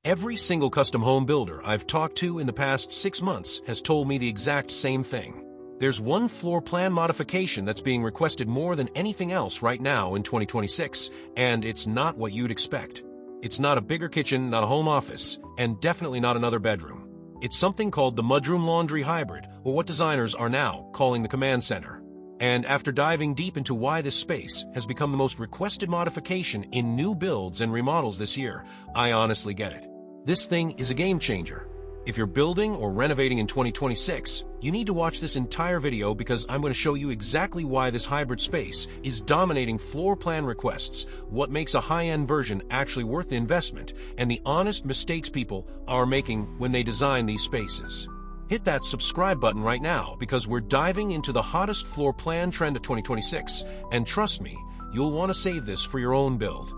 Every single custom home builder I've talked to in the past 6 months has told me the exact same thing. There's one floor plan modification that's being requested more than anything else right now in 2026, and it's not what you'd expect. It's not a bigger kitchen, not a home office, and definitely not another bedroom. It's something called the Mudroom-Laundry hybrid, or what designers are now calling the command center. And after diving deep into why this space has become the most requested modification in new builds and remodels this year, I honestly get it. This thing is a game changer. If you're building or renovating in 2026, you need to watch this entire video because I'm going to show you exactly why this hybrid space is dominating floor plan requests, what makes a high-end version actually worth the investment, and the honest mistakes people are making when they design these spaces. Hit that subscribe button right now because we're diving into the hottest floor plan trend of 2026, and trust me, you'll want to save this for your own build.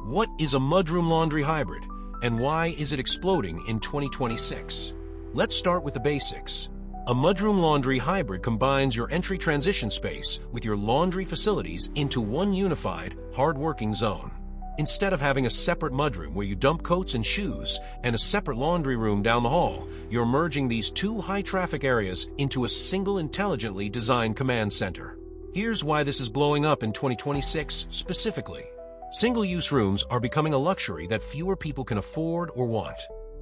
What is a Mudroom-Laundry hybrid? And why is it exploding in 2026? Let's start with the basics. A Mudroom-Laundry hybrid combines your entry transition space with your laundry facilities into one unified, hard-working zone. Instead of having a separate mudroom where you dump coats and shoes and a separate laundry room down the hall, you're merging these two high-traffic areas into a single intelligently designed command center. Here's why this is blowing up in 2026 specifically. Single-use rooms are becoming a luxury that fewer people can afford or want.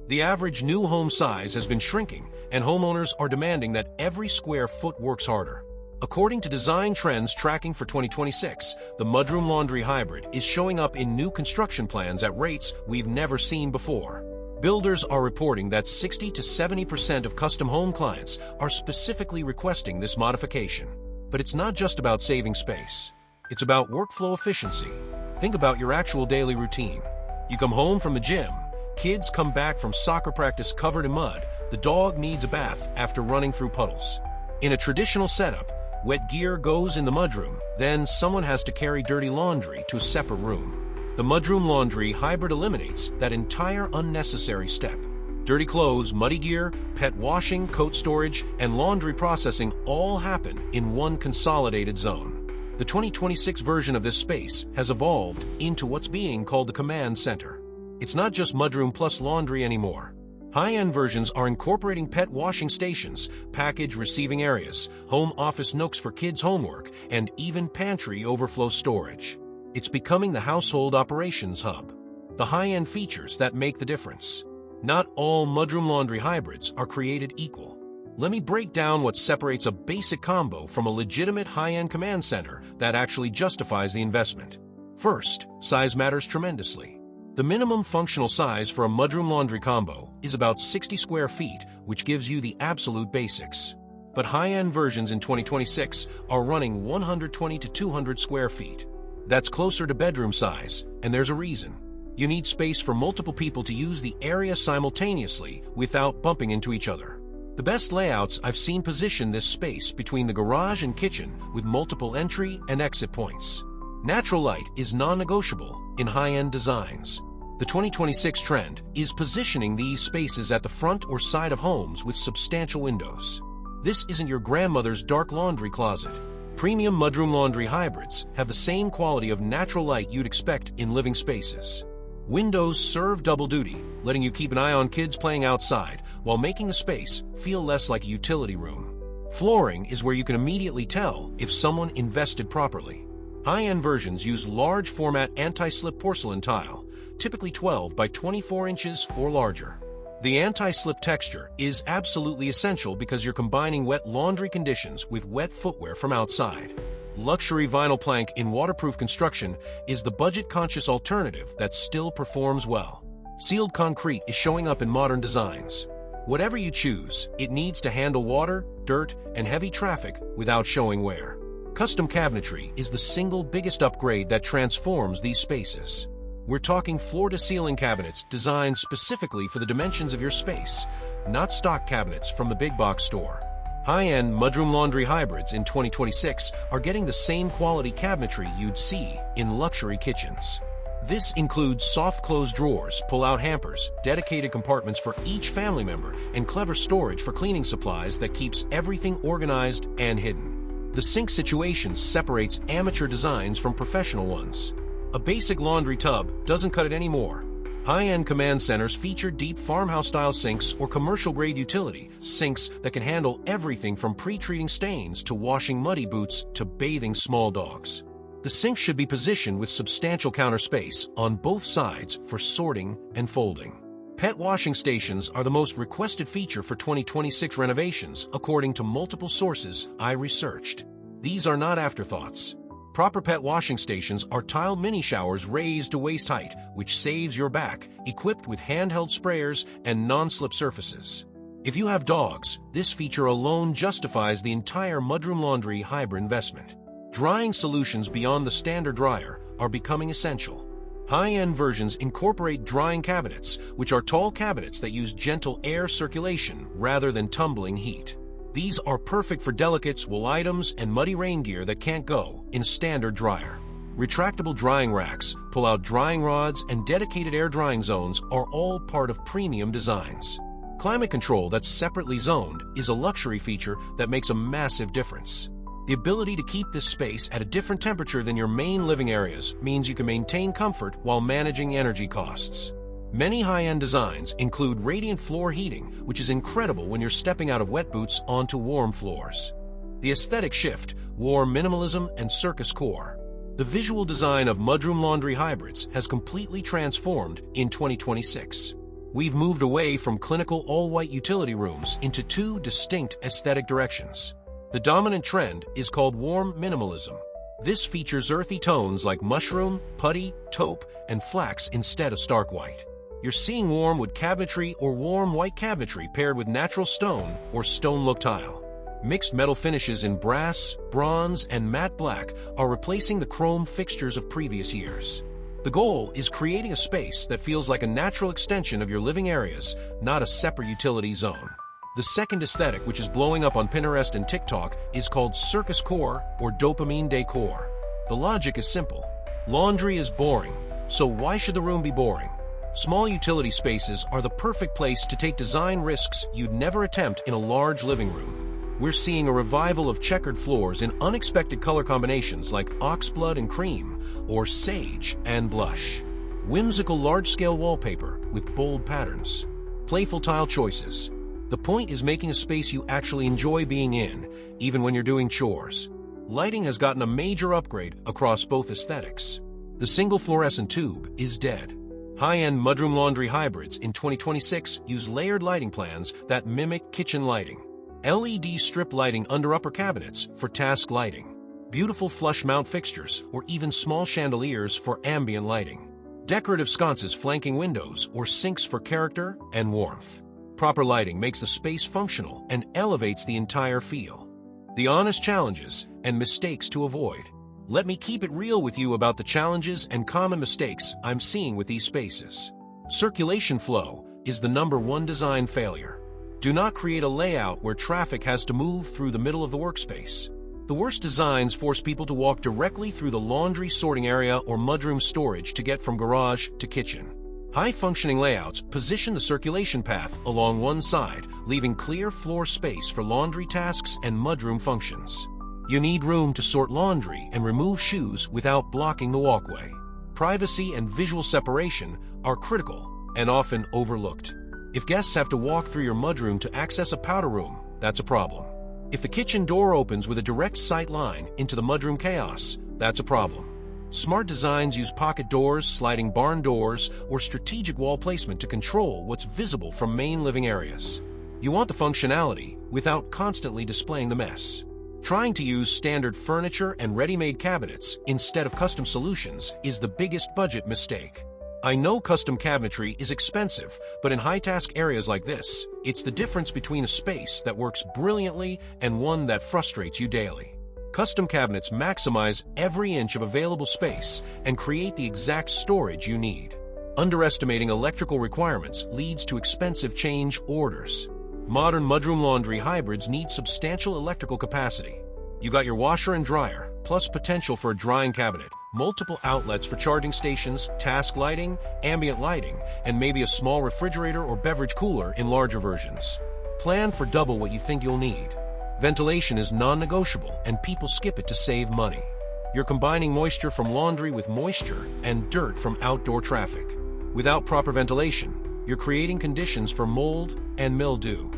The average new home size has been shrinking, and homeowners are demanding that every square foot works harder. According to design trends tracking for 2026, the Mudroom-Laundry hybrid is showing up in new construction plans at rates we've never seen before. Builders are reporting that 60 to 70% of custom home clients are specifically requesting this modification. But it's not just about saving space. It's about workflow efficiency. Think about your actual daily routine. You come home from the gym, kids come back from soccer practice covered in mud, the dog needs a bath after running through puddles. In a traditional setup, wet gear goes in the mudroom, then someone has to carry dirty laundry to a separate room. The Mudroom-Laundry hybrid eliminates that entire unnecessary step. Dirty clothes, muddy gear, pet washing, coat storage, and laundry processing all happen in one consolidated zone. The 2026 version of this space has evolved into what's being called the command center. It's not just mudroom plus laundry anymore. High-end versions are incorporating pet washing stations, package receiving areas, home office nooks for kids' homework, and even pantry overflow storage. It's becoming the household operations hub. The high-end features that make the difference. Not all Mudroom-Laundry hybrids are created equal. Let me break down what separates a basic combo from a legitimate high-end command center that actually justifies the investment. First, size matters tremendously. The minimum functional size for a Mudroom-Laundry combo is about 60 square feet, which gives you the absolute basics. But high-end versions in 2026 are running 120 to 200 square feet. That's closer to bedroom size, and there's a reason. You need space for multiple people to use the area simultaneously without bumping into each other. The best layouts I've seen position this space between the garage and kitchen with multiple entry and exit points. Natural light is non-negotiable in high-end designs. The 2026 trend is positioning these spaces at the front or side of homes with substantial windows. This isn't your grandmother's dark laundry closet. Premium Mudroom-Laundry hybrids have the same quality of natural light you'd expect in living spaces. Windows serve double duty, letting you keep an eye on kids playing outside while making the space feel less like a utility room. Flooring is where you can immediately tell if someone invested properly. High-end versions use large format anti-slip porcelain tile, typically 12 by 24 inches or larger. The anti-slip texture is absolutely essential because you're combining wet laundry conditions with wet footwear from outside. Luxury vinyl plank in waterproof construction is the budget-conscious alternative that still performs well. Sealed concrete is showing up in modern designs. Whatever you choose, it needs to handle water, dirt, and heavy traffic without showing wear. Custom cabinetry is the single biggest upgrade that transforms these spaces. We're talking floor-to-ceiling cabinets designed specifically for the dimensions of your space, not stock cabinets from the big box store. High-end Mudroom-Laundry hybrids in 2026 are getting the same quality cabinetry you'd see in luxury kitchens. This includes soft-close drawers, pull-out hampers, dedicated compartments for each family member, and clever storage for cleaning supplies that keeps everything organized and hidden. The sink situation separates amateur designs from professional ones. A basic laundry tub doesn't cut it anymore. High-end command centers feature deep farmhouse-style sinks or commercial-grade utility sinks that can handle everything from pre-treating stains to washing muddy boots to bathing small dogs. The sink should be positioned with substantial counter space on both sides for sorting and folding. Pet washing stations are the most requested feature for 2026 renovations, according to multiple sources I researched. These are not afterthoughts. Proper pet washing stations are tile mini showers raised to waist height, which saves your back, equipped with handheld sprayers and non-slip surfaces. If you have dogs, this feature alone justifies the entire Mudroom-Laundry hybrid investment. Drying solutions beyond the standard dryer are becoming essential. High-end versions incorporate drying cabinets, which are tall cabinets that use gentle air circulation rather than tumbling heat. These are perfect for delicates, wool items, and muddy rain gear that can't go in a standard dryer. Retractable drying racks, pull-out drying rods, and dedicated air drying zones are all part of premium designs. Climate control that's separately zoned is a luxury feature that makes a massive difference. The ability to keep this space at a different temperature than your main living areas means you can maintain comfort while managing energy costs. Many high-end designs include radiant floor heating, which is incredible when you're stepping out of wet boots onto warm floors. The aesthetic shift, warm minimalism and circus core. The visual design of Mudroom-Laundry hybrids has completely transformed in 2026. We've moved away from clinical all-white utility rooms into two distinct aesthetic directions. The dominant trend is called warm minimalism. This features earthy tones like mushroom, putty, taupe, and flax instead of stark white. You're seeing warm wood cabinetry or warm white cabinetry paired with natural stone or stone-look tile. Mixed metal finishes in brass, bronze, and matte black are replacing the chrome fixtures of previous years. The goal is creating a space that feels like a natural extension of your living areas, not a separate utility zone. The second aesthetic, which is blowing up on Pinterest and TikTok, is called circus core or dopamine decor. The logic is simple. Laundry is boring, so why should the room be boring? Small utility spaces are the perfect place to take design risks you'd never attempt in a large living room. We're seeing a revival of checkered floors in unexpected color combinations like oxblood and cream or sage and blush. Whimsical large-scale wallpaper with bold patterns. Playful tile choices. The point is making a space you actually enjoy being in, even when you're doing chores. Lighting has gotten a major upgrade across both aesthetics. The single fluorescent tube is dead. High-end Mudroom-Laundry hybrids in 2026 use layered lighting plans that mimic kitchen lighting. LED strip lighting under upper cabinets for task lighting. Beautiful flush mount fixtures or even small chandeliers for ambient lighting. Decorative sconces flanking windows or sinks for character and warmth. Proper lighting makes the space functional and elevates the entire feel. The honest challenges and mistakes to avoid. Let me keep it real with you about the challenges and common mistakes I'm seeing with these spaces. Circulation flow is the #1 design failure. Do not create a layout where traffic has to move through the middle of the workspace. The worst designs force people to walk directly through the laundry sorting area or mudroom storage to get from garage to kitchen. High-functioning layouts position the circulation path along one side, leaving clear floor space for laundry tasks and mudroom functions. You need room to sort laundry and remove shoes without blocking the walkway. Privacy and visual separation are critical and often overlooked. If guests have to walk through your mudroom to access a powder room, that's a problem. If the kitchen door opens with a direct sight line into the mudroom chaos, that's a problem. Smart designs use pocket doors, sliding barn doors, or strategic wall placement to control what's visible from main living areas. You want the functionality without constantly displaying the mess. Trying to use standard furniture and ready-made cabinets instead of custom solutions is the biggest budget mistake. I know custom cabinetry is expensive, but in high-task areas like this, it's the difference between a space that works brilliantly and one that frustrates you daily. Custom cabinets maximize every inch of available space and create the exact storage you need. Underestimating electrical requirements leads to expensive change orders. Modern Mudroom-Laundry hybrids need substantial electrical capacity. You got your washer and dryer, plus potential for a drying cabinet, multiple outlets for charging stations, task lighting, ambient lighting, and maybe a small refrigerator or beverage cooler in larger versions. Plan for double what you think you'll need. Ventilation is non-negotiable, and people skip it to save money. You're combining moisture from laundry with moisture and dirt from outdoor traffic. Without proper ventilation, you're creating conditions for mold and mildew.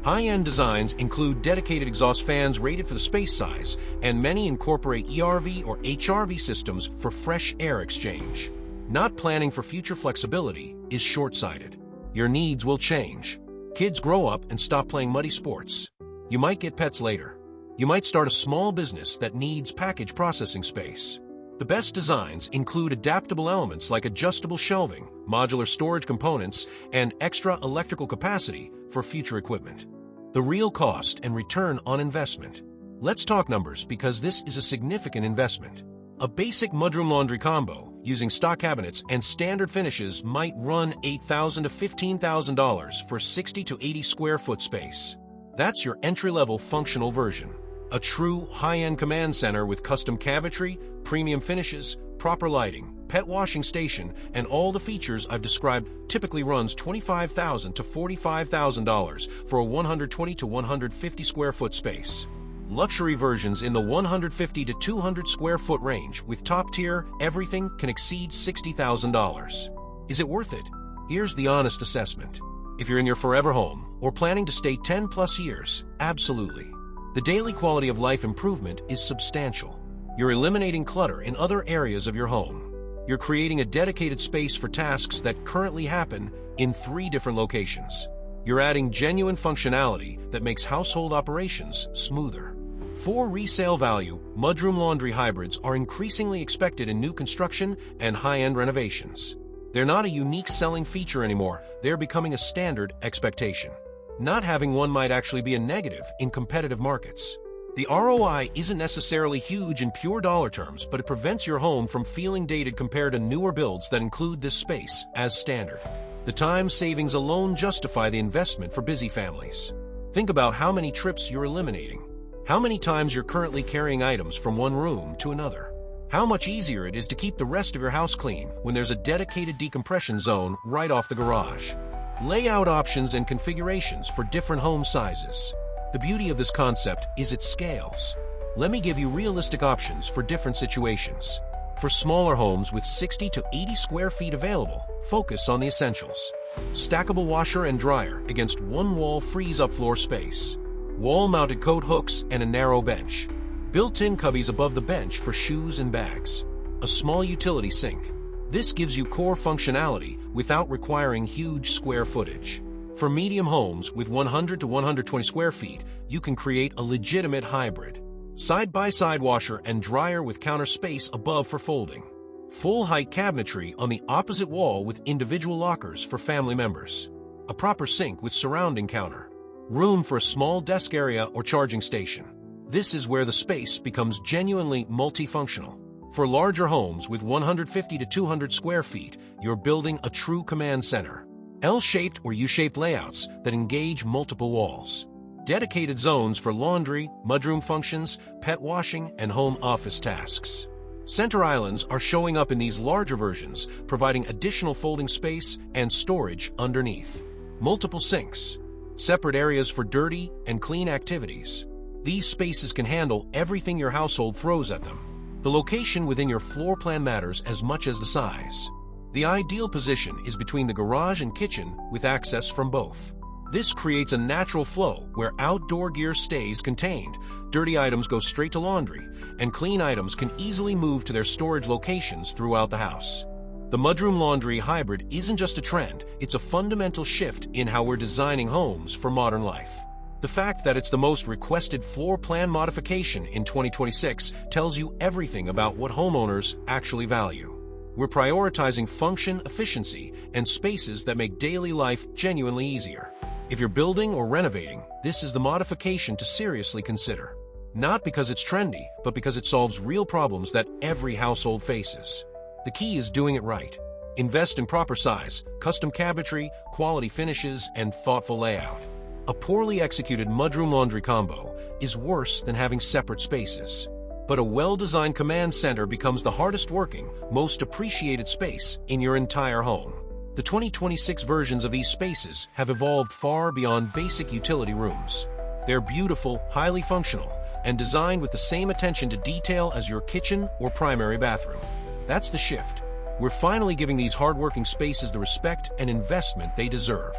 High-end designs include dedicated exhaust fans rated for the space size, and many incorporate ERV or HRV systems for fresh air exchange. Not planning for future flexibility is short-sighted. Your needs will change. Kids grow up and stop playing muddy sports. You might get pets later. You might start a small business that needs package processing space. The best designs include adaptable elements like adjustable shelving, modular storage components, and extra electrical capacity for future equipment. The real cost and return on investment. Let's talk numbers because this is a significant investment. A basic Mudroom-Laundry combo using stock cabinets and standard finishes might run $8,000 to $15,000 for 60 to 80 square foot space. That's your entry-level functional version. A true high-end command center with custom cabinetry, premium finishes, proper lighting, pet washing station, and all the features I've described typically runs $25,000 to $45,000 for a 120 to 150 square foot space. Luxury versions in the 150 to 200 square foot range with top-tier everything can exceed $60,000. Is it worth it? Here's the honest assessment. If you're in your forever home or planning to stay 10 plus years, absolutely. The daily quality of life improvement is substantial. You're eliminating clutter in other areas of your home. You're creating a dedicated space for tasks that currently happen in 3 different locations. You're adding genuine functionality that makes household operations smoother. For resale value, Mudroom-Laundry hybrids are increasingly expected in new construction and high-end renovations. They're not a unique selling feature anymore, they're becoming a standard expectation. Not having one might actually be a negative in competitive markets. The ROI isn't necessarily huge in pure dollar terms, but it prevents your home from feeling dated compared to newer builds that include this space as standard. The time savings alone justify the investment for busy families. Think about how many trips you're eliminating. How many times you're currently carrying items from one room to another. How much easier it is to keep the rest of your house clean when there's a dedicated decompression zone right off the garage. Layout options and configurations for different home sizes. The beauty of this concept is its scales. Let me give you realistic options for different situations. For smaller homes with 60 to 80 square feet available, focus on the essentials. Stackable washer and dryer against one-wall freeze-up floor space. Wall-mounted coat hooks and a narrow bench. Built-in cubbies above the bench for shoes and bags. A small utility sink. This gives you core functionality without requiring huge square footage. For medium homes with 100 to 120 square feet, you can create a legitimate hybrid. Side-by-side washer and dryer with counter space above for folding. Full-height cabinetry on the opposite wall with individual lockers for family members. A proper sink with surrounding counter. Room for a small desk area or charging station. This is where the space becomes genuinely multifunctional. For larger homes with 150 to 200 square feet, you're building a true command center. L-shaped or U-shaped layouts that engage multiple walls. Dedicated zones for laundry, mudroom functions, pet washing, and home office tasks. Center islands are showing up in these larger versions, providing additional folding space and storage underneath. Multiple sinks. Separate areas for dirty and clean activities. These spaces can handle everything your household throws at them. The location within your floor plan matters as much as the size. The ideal position is between the garage and kitchen with access from both. This creates a natural flow where outdoor gear stays contained, dirty items go straight to laundry, and clean items can easily move to their storage locations throughout the house. The Mudroom-Laundry hybrid isn't just a trend, it's a fundamental shift in how we're designing homes for modern life. The fact that it's the most requested floor plan modification in 2026 tells you everything about what homeowners actually value. We're prioritizing function, efficiency, and spaces that make daily life genuinely easier. If you're building or renovating, this is the modification to seriously consider. Not because it's trendy, but because it solves real problems that every household faces. The key is doing it right. Invest in proper size, custom cabinetry, quality finishes, and thoughtful layout. A poorly executed Mudroom-Laundry combo is worse than having separate spaces. But a well-designed command center becomes the hardest working, most appreciated space in your entire home. The 2026 versions of these spaces have evolved far beyond basic utility rooms. They're beautiful, highly functional, and designed with the same attention to detail as your kitchen or primary bathroom. That's the shift. We're finally giving these hardworking spaces the respect and investment they deserve.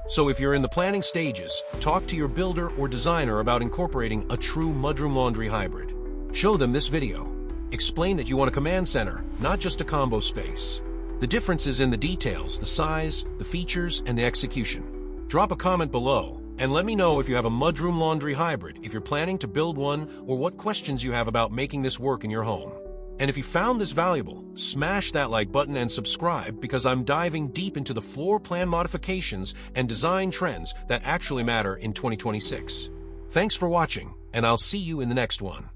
So if you're in the planning stages, talk to your builder or designer about incorporating a true Mudroom-Laundry hybrid. Show them this video. Explain that you want a command center, not just a combo space. The difference is in the details, the size, the features, and the execution. Drop a comment below, and let me know if you have a Mudroom-Laundry hybrid, if you're planning to build one, or what questions you have about making this work in your home. And if you found this valuable, smash that like button and subscribe, because I'm diving deep into the floor plan modifications and design trends that actually matter in 2026. Thanks for watching, and I'll see you in the next one.